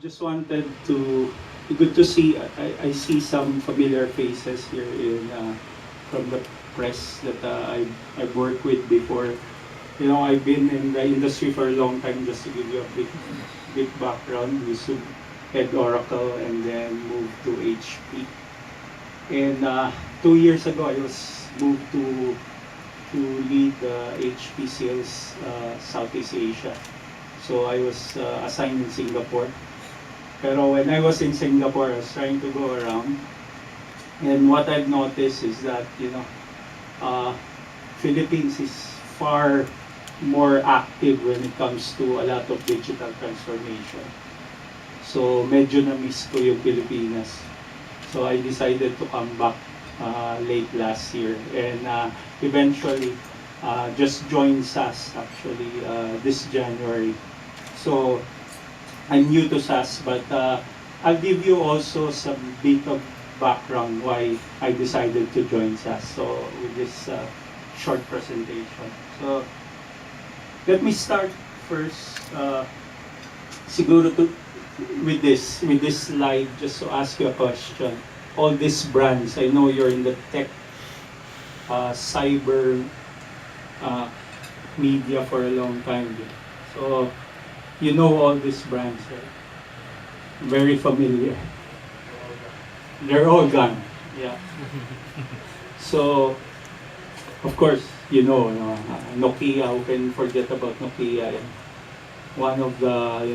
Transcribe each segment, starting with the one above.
Just wanted to good to see. I see some familiar faces here in from the press that I've worked with before. You know, I've been in the industry for a long time. Just to give you a big background, we used to head Oracle and then moved to HP. And 2 years ago, I was moved to lead HP sales Southeast Asia. So I was assigned in Singapore. Pero when I was in Singapore, I was trying to go around. And what I've noticed is that, uh, Philippines is far more active when it comes to a lot of digital transformation. So medyo na-miss ko yung Pilipinas. So I decided to come back late last year. And eventually, just joined SAS actually this January. So I'm new to SAS, but I'll give you also some bit of background why I decided to join SAS. So with this short presentation. So let me start first siguro with this slide just to ask you a question. All these brands, I know you're in the tech, cyber, media for a long time. So you know all these brands, right? Very familiar. They're all gone. Yeah. So, of course, Nokia. Who can forget about Nokia? One of the,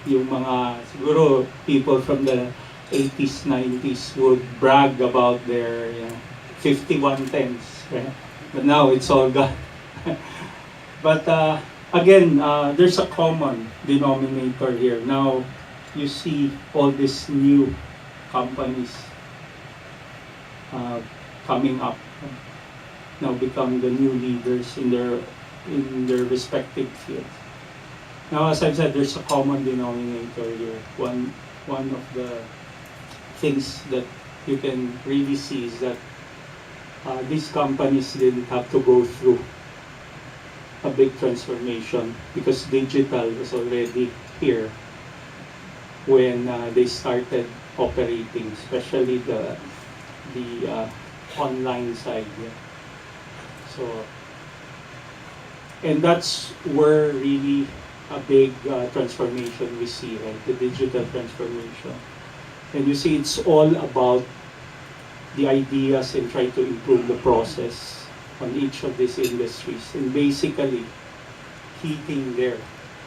yung mga, siguro, people from the 80s, 90s would brag about their, 5110s, right? But now it's all gone. But, again, there's a common denominator here. Now, you see all these new companies coming up, now become the new leaders in their respective fields. Now, as I've said, there's a common denominator here. One of the things that you can really see is that these companies didn't have to go through a big transformation because digital was already here when they started operating, especially the online side. Yeah. So, and that's where really a big transformation we see, right? The digital transformation. And you see, it's all about the ideas and try to improve the process on each of these industries. And basically, key thing there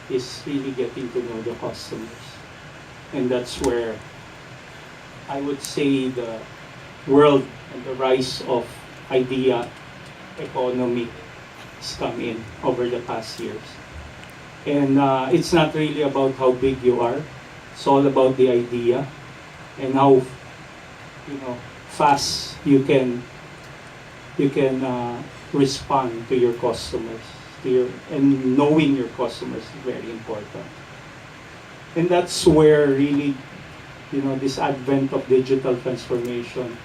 is really getting to know the customers. And that's where I would say the world and the rise of idea economy has come in over the past years. And it's not really about how big you are. It's all about the idea and how fast you can respond to your customers. And knowing your customers is very important. And that's where really, this advent of digital transformation,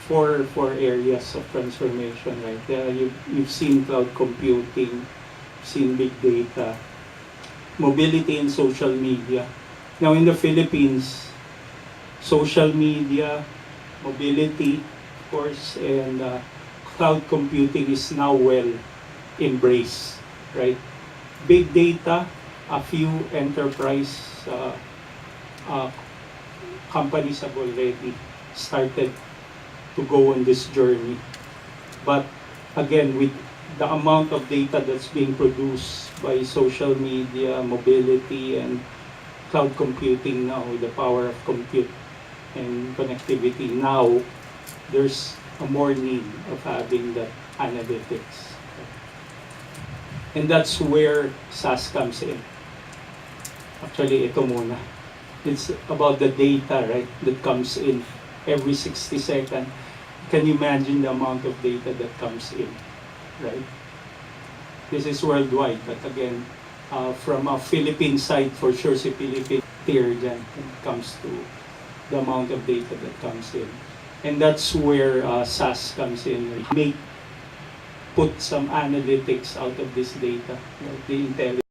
four areas of transformation, right? You've seen cloud computing, you've seen big data, mobility and social media. Now in the Philippines, social media, mobility, of course, and cloud computing is now well embraced, right? Big data, a few enterprise companies have already started to go on this journey. But again, with the amount of data that's being produced by social media, mobility, and cloud computing now, with the power of compute and connectivity, now there's a more need of having that analytics. And that's where SAS comes in. Actually, ito muna. It's about the data, right, that comes in every 60 seconds. Can you imagine the amount of data that comes in, right? This is worldwide, but again, from a Philippine side, for sure, si Philippine tier dyan when it comes to the amount of data that comes in. And that's where SAS comes in. Put some analytics out of this data, the intelligence.